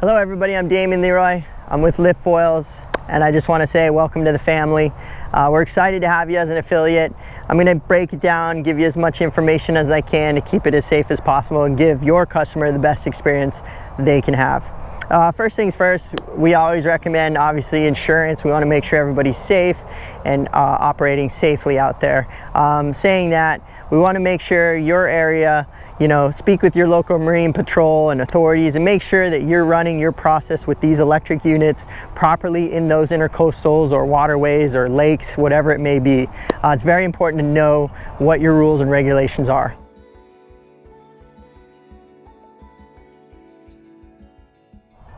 Hello everybody, I'm Damien Leroy. I'm with Lift Foils, and I just want to say welcome to the family. We're excited to have you as an affiliate. I'm going to break it down, give you as much information as I can to keep it as safe as possible and give your customer the best experience they can have. First things first, we always recommend obviously insurance. We want to make sure everybody's safe and operating safely out there. Saying that, we want to make sure your area, speak with your local marine patrol and authorities and make sure that you're running your process with these electric units properly in those intercoastals or waterways or lakes, whatever it may be. It's very important to know what your rules and regulations are.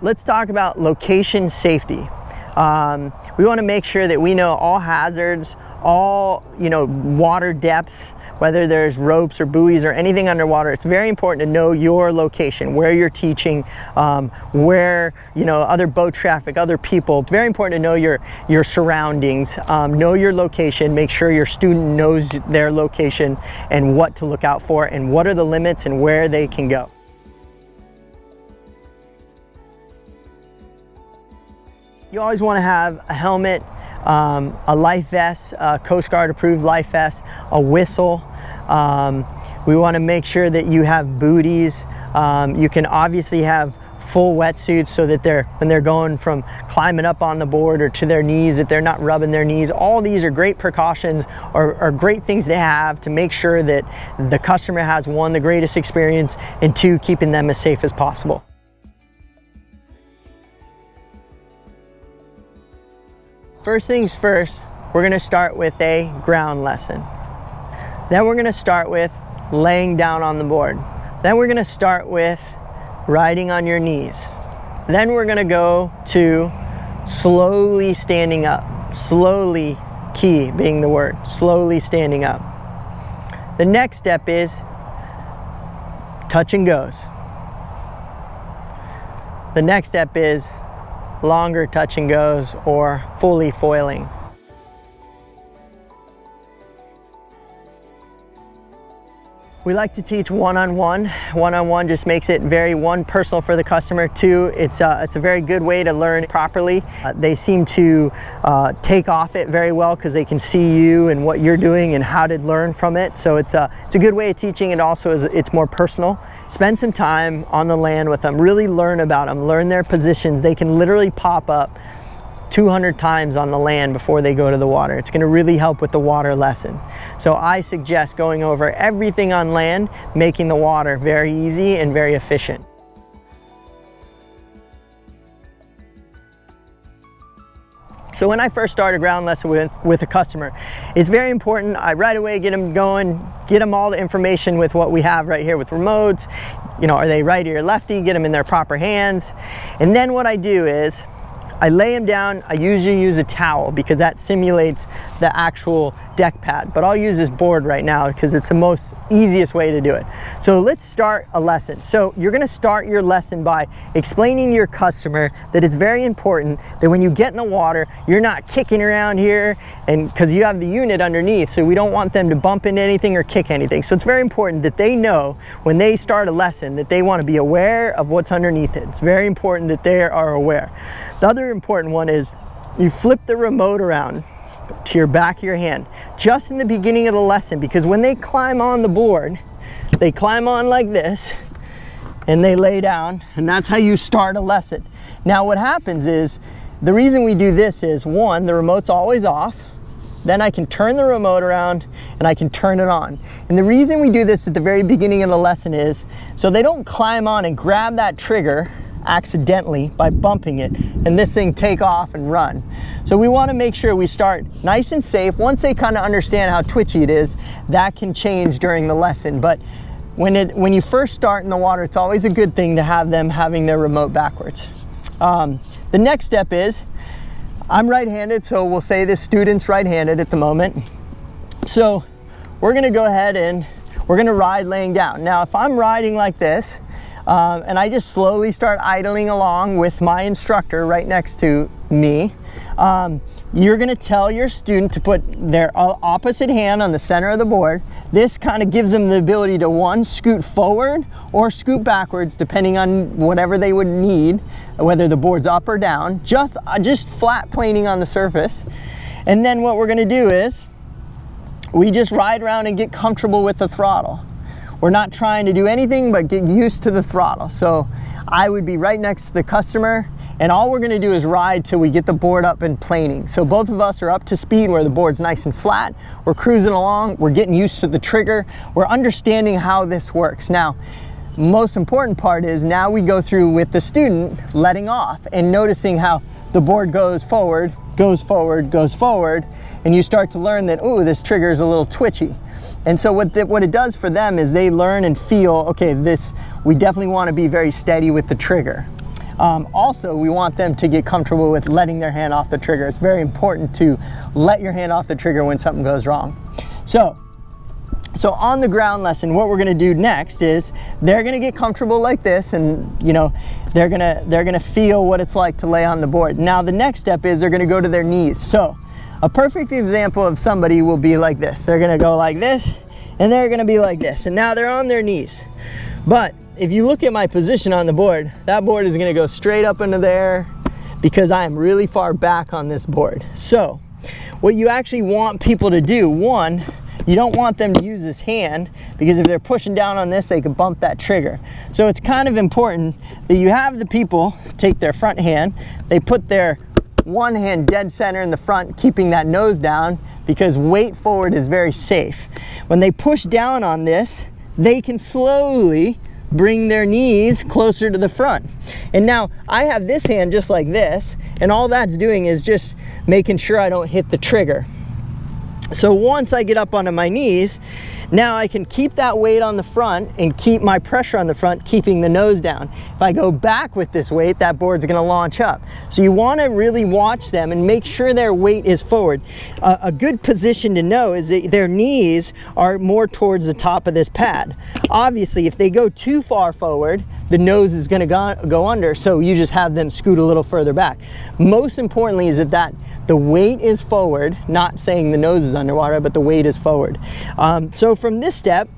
Let's talk about location safety. We want to make sure that we know all hazards, all water depth, whether there's ropes or buoys or anything underwater. It's very important to know your location, where you're teaching, where other boat traffic, other people. It's very important to know your surroundings, know your location, make sure your student knows their location and what to look out for and what are the limits and where they can go. You always want to have a helmet, a life vest, a Coast Guard approved life vest, a whistle. We want to make sure that you have booties. You can obviously have full wetsuits so that when they're going from climbing up on the board or to their knees, that they're not rubbing their knees. All these are great precautions or great things to have to make sure that the customer has, one, the greatest experience, and two, keeping them as safe as possible. First things first, we're going to start with a ground lesson. Then we're going to start with laying down on the board. Then we're going to start with riding on your knees. Then we're going to go to slowly standing up. Slowly, key being the word, slowly standing up. The next step is touch and goes. The next step is longer touch and goes or fully foiling. We like to teach one-on-one. One-on-one just makes it very, one, personal for the customer. Two, it's a very good way to learn properly. They seem to take off it very well because they can see you and what you're doing and how to learn from it. So it's a good way of teaching, and also it's more personal. Spend some time on the land with them. Really learn about them. Learn their positions. They can literally pop up 200 times on the land before they go to the water. It's going to really help with the water lesson. So I suggest going over everything on land, making the water very easy and very efficient. So when I first start a ground lesson with a customer, it's very important I right away get them going, get them all the information with what we have right here with remotes. Are they righty or lefty? Get them in their proper hands. And then what I do is I lay them down. I usually use a towel because that simulates the actual deck pad, but I'll use this board right now because it's the most easiest way to do it. So let's start a lesson. So you're going to start your lesson by explaining to your customer that it's very important that when you get in the water, you're not kicking around here, and because you have the unit underneath, so we don't want them to bump into anything or kick anything. So it's very important that they know when they start a lesson that they want to be aware of what's underneath it. It's very important that they are aware. The other important one is you flip the remote around to your back of your hand just in the beginning of the lesson, because when they climb on the board, they climb on like this and they lay down, and that's how you start a lesson. Now what happens is, the reason we do this is, one, the remote's always off, then I can turn the remote around and I can turn it on. And the reason we do this at the very beginning of the lesson is so they don't climb on and grab that trigger accidentally by bumping it and this thing take off and run. So we want to make sure we start nice and safe. Once they kind of understand how twitchy it is, that can change during the lesson. But when you first start in the water, it's always a good thing to have them having their remote backwards. The next step is, I'm right-handed, so we'll say this student's right-handed at the moment. So we're going to go ahead and we're going to ride laying down. Now if I'm riding like this, and I just slowly start idling along with my instructor right next to me. You're going to tell your student to put their opposite hand on the center of the board. This kind of gives them the ability to, one, scoot forward or scoot backwards depending on whatever they would need, whether the board's up or down, just flat planing on the surface. And then what we're going to do is we just ride around and get comfortable with the throttle. We're not trying to do anything but get used to the throttle. So I would be right next to the customer, and all we're gonna do is ride till we get the board up and planing. So both of us are up to speed where the board's nice and flat. We're cruising along, we're getting used to the trigger, we're understanding how this works. Now, most important part is now we go through with the student letting off and noticing how the board goes forward, goes forward, goes forward, and you start to learn that, oh, this trigger is a little twitchy. And so what it does for them is they learn and feel, okay, we definitely want to be very steady with the trigger. Also, we want them to get comfortable with letting their hand off the trigger. It's very important to let your hand off the trigger when something goes wrong. So on the ground lesson, what we're going to do next is they're going to get comfortable like this, and you know, they're going to feel what it's like to lay on the board. Now the next step is they're going to go to their knees. So a perfect example of somebody will be like this. They're going to go like this, and they're going to be like this, and now they're on their knees. But if you look at my position on the board, that board is going to go straight up into there because I am really far back on this board. So what you actually want people to do, one, you don't want them to use this hand, because if they're pushing down on this, they could bump that trigger. So it's kind of important that you have the people take their front hand, they put their one hand dead center in the front, keeping that nose down, because weight forward is very safe. When they push down on this, they can slowly bring their knees closer to the front. And now I have this hand just like this, and all that's doing is just making sure I don't hit the trigger. So once I get up onto my knees, now I can keep that weight on the front and keep my pressure on the front, keeping the nose down. If I go back with this weight, that board's gonna launch up. So you wanna really watch them and make sure their weight is forward. A good position to know is that their knees are more towards the top of this pad. Obviously, if they go too far forward, the nose is gonna go under, so you just have them scoot a little further back. Most importantly is that the weight is forward, not saying the nose is underwater, but the weight is forward. So from this step,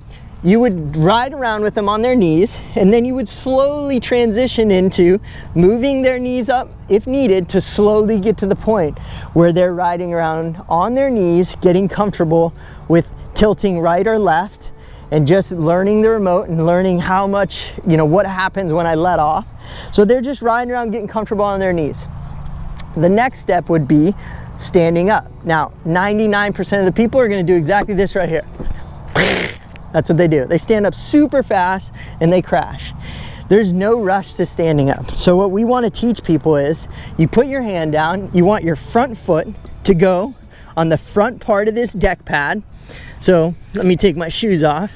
you would ride around with them on their knees, and then you would slowly transition into moving their knees up if needed to slowly get to the point where they're riding around on their knees, getting comfortable with tilting right or left, and just learning the remote and learning how much, you know, what happens when I let off. So they're just riding around getting comfortable on their knees. The next step would be standing up. Now, 99% of the people are going to do exactly this right here. That's what they do. They stand up super fast and they crash. There's no rush to standing up. So what we want to teach people is you put your hand down, you want your front foot to go on the front part of this deck pad. So let me take my shoes off.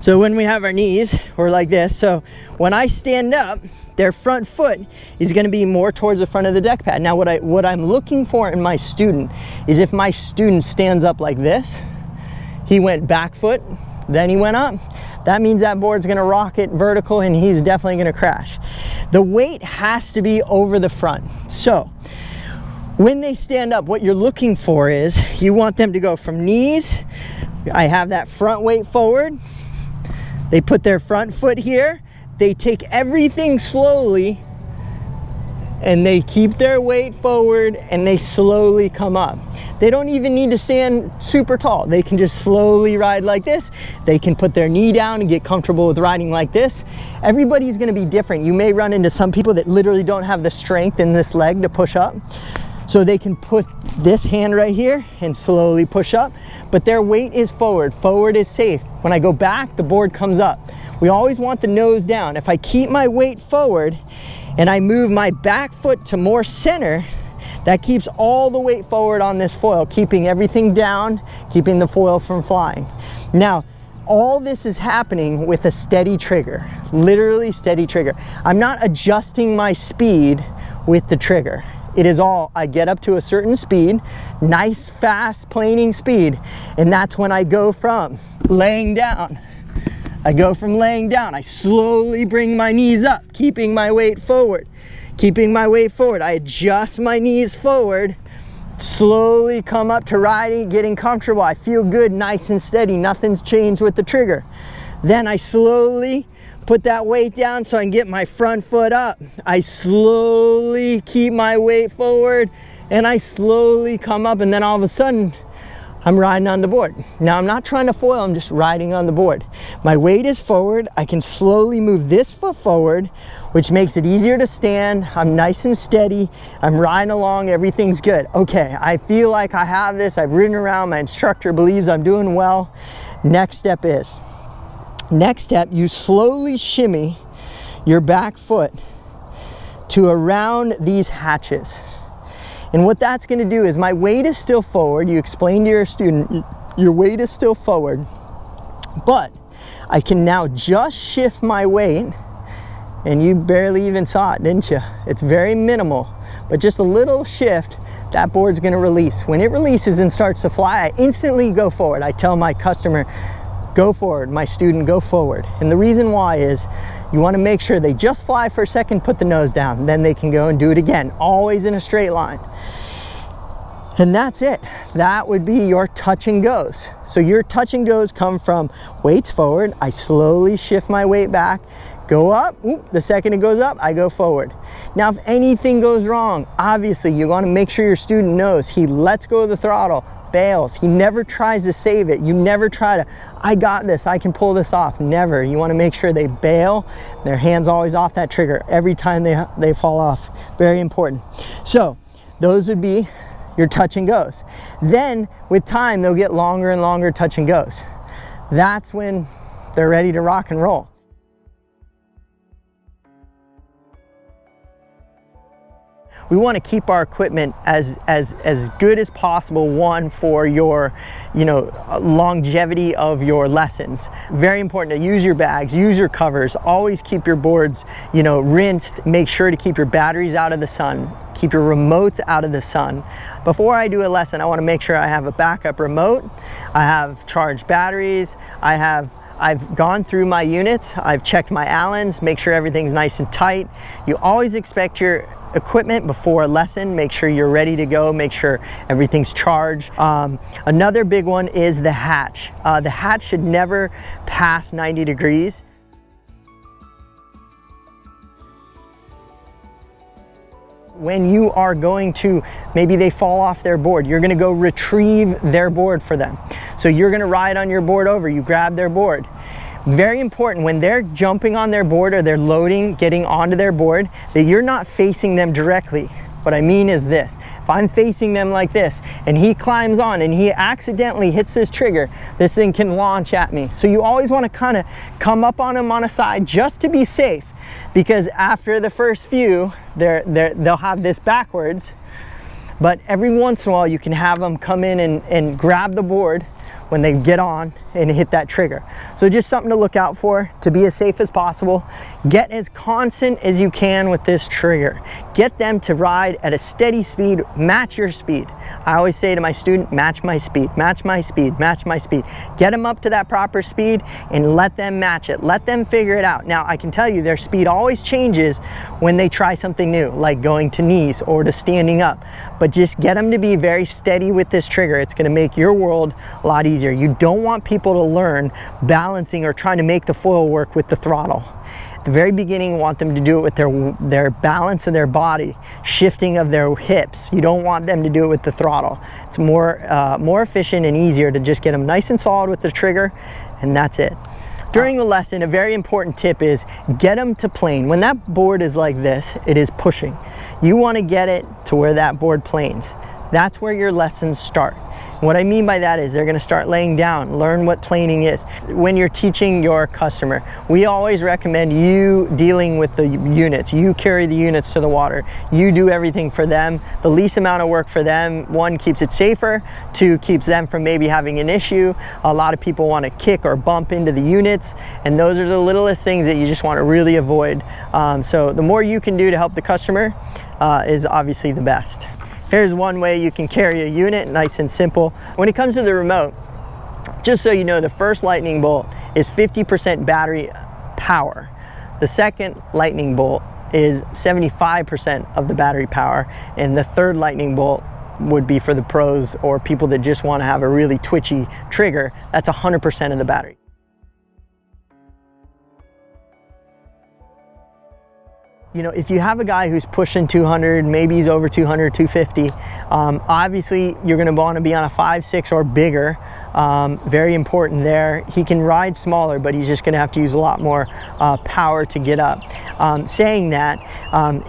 So when we have our knees, we're like this. So when I stand up, their front foot is going to be more towards the front of the deck pad. Now what I'm looking for in my student is if my student stands up like this, he went back foot, then he went up, that means that board's going to rocket vertical and he's definitely going to crash. The weight has to be over the front. So when they stand up, what you're looking for is you want them to go from knees. I have that front weight forward. They put their front foot here. They take everything slowly and they keep their weight forward and they slowly come up. They don't even need to stand super tall. They can just slowly ride like this. They can put their knee down and get comfortable with riding like this. Everybody's gonna be different. You may run into some people that literally don't have the strength in this leg to push up. So they can put this hand right here and slowly push up, but their weight is forward. Forward is safe. When I go back, the board comes up. We always want the nose down. If I keep my weight forward and I move my back foot to more center, that keeps all the weight forward on this foil, keeping everything down, keeping the foil from flying. Now, all this is happening with a steady trigger, literally steady trigger. I'm not adjusting my speed with the trigger. It is all, I get up to a certain speed, nice, fast, planing speed, and that's when I go from laying down. I go from laying down, I slowly bring my knees up, keeping my weight forward. Keeping my weight forward, I adjust my knees forward, slowly come up to riding, getting comfortable. I feel good, nice and steady, nothing's changed with the trigger. Then I slowly put that weight down so I can get my front foot up. I slowly keep my weight forward and I slowly come up, and then all of a sudden I'm riding on the board. Now I'm not trying to foil, I'm just riding on the board. My weight is forward, I can slowly move this foot forward, which makes it easier to stand. I'm nice and steady, I'm riding along, everything's good. Okay, I feel like I have this, I've ridden around, my instructor believes I'm doing well. Next step, you slowly shimmy your back foot to around these hatches. And what that's going to do is, my weight is still forward. You explain to your student, your weight is still forward, but I can now just shift my weight, and you barely even saw it, didn't you? It's very minimal, but just a little shift, that board's going to release. When it releases and starts to fly, I instantly go forward. I tell my customer, go forward, my student, go forward. And the reason why is, you want to make sure they just fly for a second, put the nose down, then they can go and do it again, always in a straight line. And that's it. That would be your touch and goes. So your touch and goes come from weights forward, I slowly shift my weight back, go up, whoop, the second it goes up, I go forward. Now, if anything goes wrong, obviously you want to make sure your student knows he lets go of the throttle, bails. He never tries to save it. You never try to, I got this, I can pull this off. Never. You want to make sure they bail. Their hand's always off that trigger every time they fall off. Very important. So those would be your touch and goes. Then with time, they'll get longer and longer touch and goes. That's when they're ready to rock and roll. We want to keep our equipment as good as possible, one, for your, longevity of your lessons. Very important to use your bags, use your covers, always keep your boards, rinsed. Make sure to keep your batteries out of the sun, keep your remotes out of the sun. Before I do a lesson, I want to make sure I have a backup remote, I have charged batteries, I've gone through my units, I've checked my Allens, make sure everything's nice and tight. You always expect your equipment before a lesson, make sure you're ready to go, make sure everything's charged. Another big one is the hatch. The hatch should never pass 90 degrees. When you are going to, maybe they fall off their board, you're going to go retrieve their board for them. So you're going to ride on your board over, you grab their board. Very important, when they're jumping on their board or they're loading, getting onto their board, that you're not facing them directly. What I mean is this: if I'm facing them like this and he climbs on and he accidentally hits this trigger, this thing can launch at me. So you always want to kind of come up on him on a side just to be safe, because after the first few, they'll have this backwards, but every once in a while you can have them come in and grab the board when they get on and hit that trigger. So just something to look out for to be as safe as possible. Get as constant as you can with this trigger. Get them to ride at a steady speed, match your speed. I always say to my student, match my speed, match my speed, match my speed. Get them up to that proper speed and let them match it. Let them figure it out. Now, I can tell you their speed always changes when they try something new, like going to knees or to standing up. But just get them to be very steady with this trigger. It's gonna make your world a lot easier. You don't want people to learn balancing or trying to make the foil work with the throttle. At the very beginning, you want them to do it with their balance of their body, shifting of their hips. You don't want them to do it with the throttle. It's more efficient and easier to just get them nice and solid with the trigger, and that's it. During the lesson, a very important tip is get them to plane. When that board is like this, it is pushing. You want to get it to where that board planes. That's where your lessons start. What I mean by that is they're going to start laying down, learn what planing is. When you're teaching your customer, we always recommend you dealing with the units. You carry the units to the water. You do everything for them. The least amount of work for them, one, keeps it safer, two, keeps them from maybe having an issue. A lot of people want to kick or bump into the units, and those are the littlest things that you just want to really avoid. So the more you can do to help the customer is obviously the best. Here's one way you can carry a unit, nice and simple. When it comes to the remote, just so you know, the first lightning bolt is 50% battery power. The second lightning bolt is 75% of the battery power, and the third lightning bolt would be for the pros or people that just want to have a really twitchy trigger. That's 100% of the battery. You know, if you have a guy who's pushing 200, maybe he's over 200, 250, obviously you're going to want to be on a 5.6 or bigger. Very important there. He can ride smaller, but he's just going to have to use a lot more power to get up. Saying that,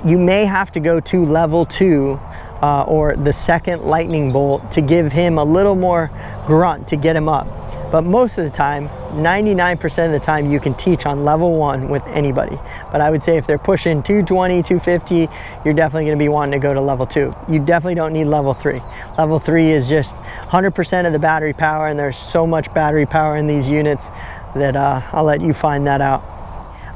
you may have to go to level 2 or the second lightning bolt to give him a little more grunt to get him up. But most of the time, 99% of the time, you can teach on level 1 with anybody. But I would say if they're pushing 220, 250, you're definitely going to be wanting to go to level 2. You definitely don't need level 3. Level 3 is just 100% of the battery power, and there's so much battery power in these units that I'll let you find that out.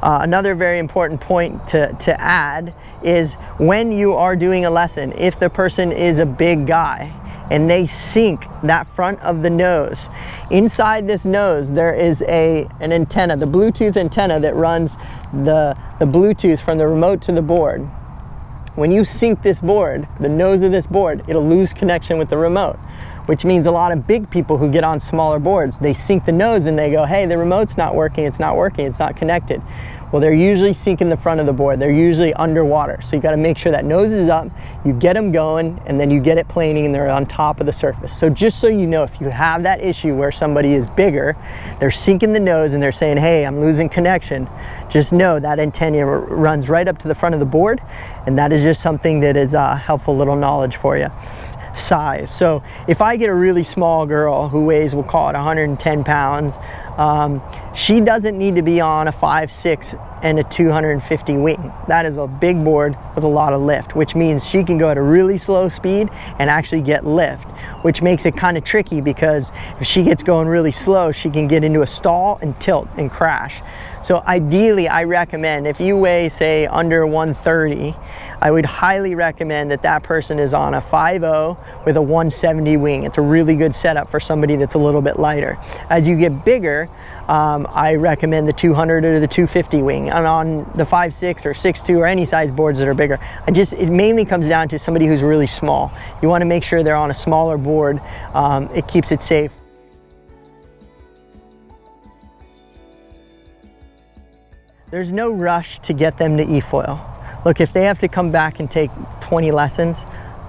Another very important point to add is when you are doing a lesson, if the person is a big guy, and they sink that front of the nose. Inside this nose, there is an antenna, the Bluetooth antenna that runs the Bluetooth from the remote to the board. When you sink this board, the nose of this board, it'll lose connection with the remote, which means a lot of big people who get on smaller boards, they sink the nose and they go, hey, the remote's not working, it's not working, it's not connected. Well, they're usually sinking the front of the board. They're usually underwater. So you got to make sure that nose is up, you get them going, and then you get it planing and they're on top of the surface. So just so you know, if you have that issue where somebody is bigger, they're sinking the nose and they're saying, hey, I'm losing connection, just know that antenna runs right up to the front of the board, and that is just something that is helpful little knowledge for you. Size. So if I get a really small girl who weighs, we'll call it 110 pounds, she doesn't need to be on a 5.6 and a 250 wing. That is a big board with a lot of lift, which means she can go at a really slow speed and actually get lift, which makes it kind of tricky because if she gets going really slow, she can get into a stall and tilt and crash. So ideally, I recommend if you weigh, say, under 130, I would highly recommend that that person is on a 5.0 with a 170 wing. It's a really good setup for somebody that's a little bit lighter. As you get bigger, I recommend the 200 or the 250 wing. And on the 5.6 or 6.2 or any size boards that are bigger, it mainly comes down to somebody who's really small. You want to make sure they're on a smaller board. It keeps it safe. There's no rush to get them to e-foil. Look, if they have to come back and take 20 lessons,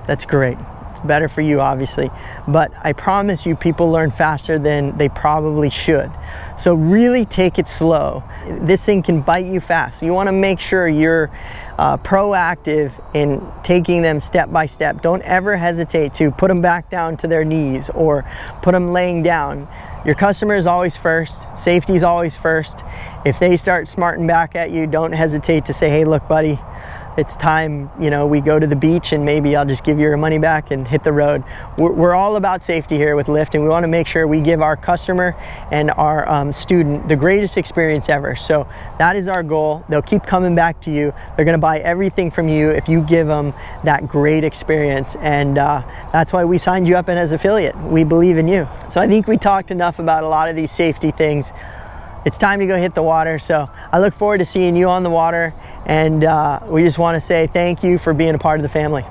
that's great. It's better for you, obviously. But I promise you, people learn faster than they probably should. So really take it slow. This thing can bite you fast. You want to make sure you're proactive in taking them step by step. Don't ever hesitate to put them back down to their knees or put them laying down. Your customer is always first. Safety is always first. If they start smarting back at you, don't hesitate to say, hey, look, buddy, it's time, you know, we go to the beach and maybe I'll just give you your money back and hit the road. We're all about safety here with Lyft, and we want to make sure we give our customer and our student the greatest experience ever. So that is our goal. They'll keep coming back to you. They're going to buy everything from you if you give them that great experience, and that's why we signed you up as an affiliate. We believe in you. So I think we talked enough about a lot of these safety things. It's time to go hit the water, so I look forward to seeing you on the water, and we just want to say thank you for being a part of the family.